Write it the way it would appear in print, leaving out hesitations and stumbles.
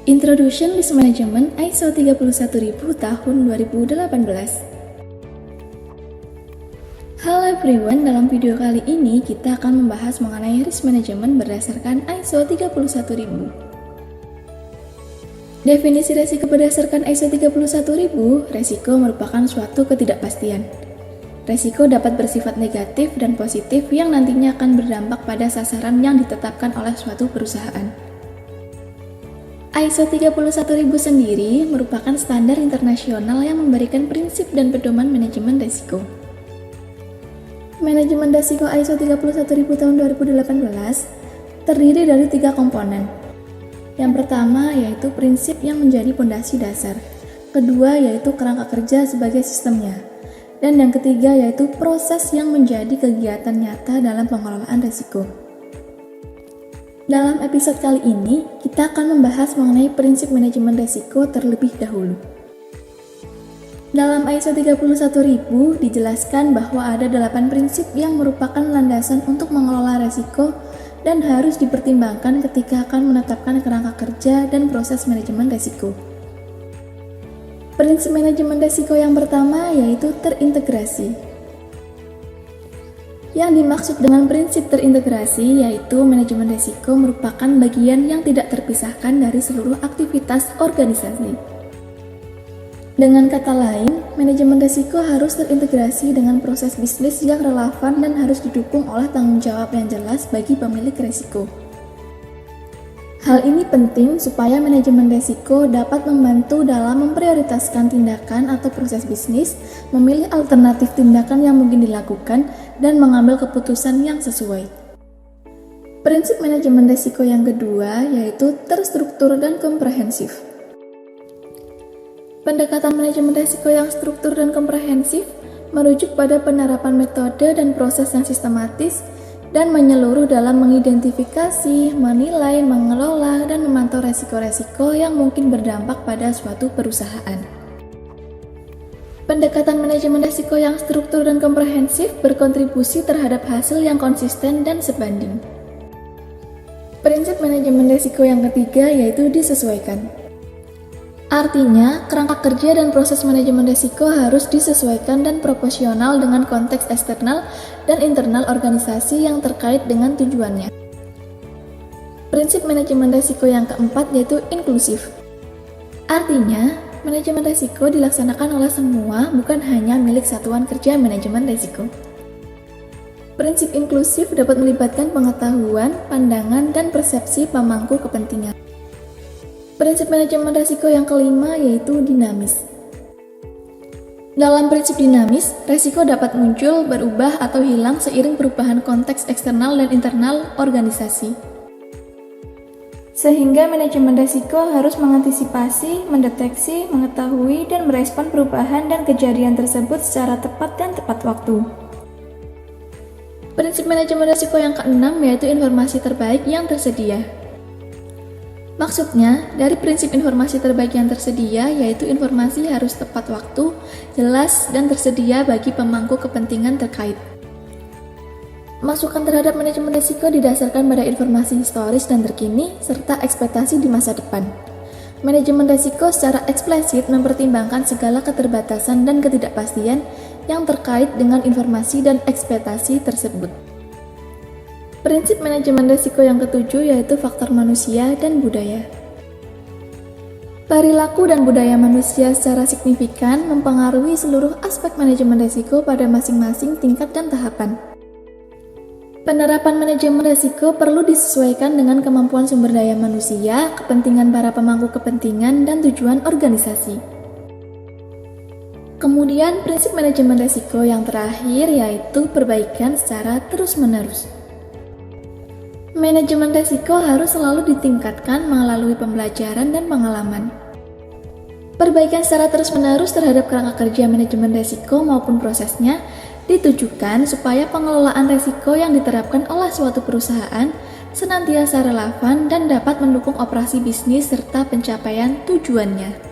Introduction Risk Management ISO 31000 tahun 2018. Halo everyone, dalam video kali ini kita akan membahas mengenai risk management berdasarkan ISO 31000. Definisi resiko berdasarkan ISO 31000, resiko merupakan suatu ketidakpastian. Resiko dapat bersifat negatif dan positif yang nantinya akan berdampak pada sasaran yang ditetapkan oleh suatu perusahaan. ISO 31000 sendiri merupakan standar internasional yang memberikan prinsip dan pedoman manajemen risiko. Manajemen risiko ISO 31000 tahun 2018 terdiri dari 3 komponen. Yang pertama yaitu prinsip yang menjadi pondasi dasar. Kedua yaitu kerangka kerja sebagai sistemnya. Dan yang ketiga yaitu proses yang menjadi kegiatan nyata dalam pengelolaan risiko. Dalam episode kali ini, kita akan membahas mengenai prinsip manajemen risiko terlebih dahulu. Dalam ISO 31000 dijelaskan bahwa ada 8 prinsip yang merupakan landasan untuk mengelola risiko dan harus dipertimbangkan ketika akan menetapkan kerangka kerja dan proses manajemen risiko. Prinsip manajemen risiko yang pertama yaitu terintegrasi. Yang dimaksud dengan prinsip terintegrasi yaitu manajemen risiko merupakan bagian yang tidak terpisahkan dari seluruh aktivitas organisasi. Dengan kata lain, manajemen risiko harus terintegrasi dengan proses bisnis yang relevan dan harus didukung oleh tanggung jawab yang jelas bagi pemilik risiko. Hal ini penting supaya manajemen risiko dapat membantu dalam memprioritaskan tindakan atau proses bisnis, memilih alternatif tindakan yang mungkin dilakukan, dan mengambil keputusan yang sesuai. Prinsip manajemen risiko yang kedua yaitu terstruktur dan komprehensif. Pendekatan manajemen risiko yang struktur dan komprehensif merujuk pada penerapan metode dan proses yang sistematis dan menyeluruh dalam mengidentifikasi, menilai, mengelola, dan memantau resiko-resiko yang mungkin berdampak pada suatu perusahaan. Pendekatan manajemen risiko yang struktur dan komprehensif berkontribusi terhadap hasil yang konsisten dan sebanding. Prinsip manajemen risiko yang ketiga yaitu disesuaikan. Artinya, kerangka kerja dan proses manajemen risiko harus disesuaikan dan proporsional dengan konteks eksternal dan internal organisasi yang terkait dengan tujuannya. Prinsip manajemen risiko yang keempat yaitu inklusif. Artinya, manajemen risiko dilaksanakan oleh semua, bukan hanya milik satuan kerja manajemen risiko. Prinsip inklusif dapat melibatkan pengetahuan, pandangan, dan persepsi pemangku kepentingan. Prinsip manajemen risiko yang kelima yaitu dinamis. Dalam prinsip dinamis, risiko dapat muncul, berubah, atau hilang seiring perubahan konteks eksternal dan internal organisasi. Sehingga manajemen risiko harus mengantisipasi, mendeteksi, mengetahui, dan merespon perubahan dan kejadian tersebut secara tepat dan tepat waktu. Prinsip manajemen risiko yang keenam yaitu informasi terbaik yang tersedia. Maksudnya, dari prinsip informasi terbaik yang tersedia, yaitu informasi harus tepat waktu, jelas, dan tersedia bagi pemangku kepentingan terkait. Masukan terhadap manajemen risiko didasarkan pada informasi historis dan terkini, serta ekspektasi di masa depan. Manajemen risiko secara eksplisit mempertimbangkan segala keterbatasan dan ketidakpastian yang terkait dengan informasi dan ekspektasi tersebut. Prinsip manajemen risiko yang ketujuh yaitu faktor manusia dan budaya. Perilaku dan budaya manusia secara signifikan mempengaruhi seluruh aspek manajemen risiko pada masing-masing tingkat dan tahapan. Penerapan manajemen risiko perlu disesuaikan dengan kemampuan sumber daya manusia, kepentingan para pemangku kepentingan, dan tujuan organisasi. Kemudian prinsip manajemen risiko yang terakhir yaitu perbaikan secara terus-menerus. Manajemen risiko harus selalu ditingkatkan melalui pembelajaran dan pengalaman. Perbaikan secara terus-menerus terhadap kerangka kerja manajemen risiko maupun prosesnya ditujukan supaya pengelolaan risiko yang diterapkan oleh suatu perusahaan senantiasa relevan dan dapat mendukung operasi bisnis serta pencapaian tujuannya.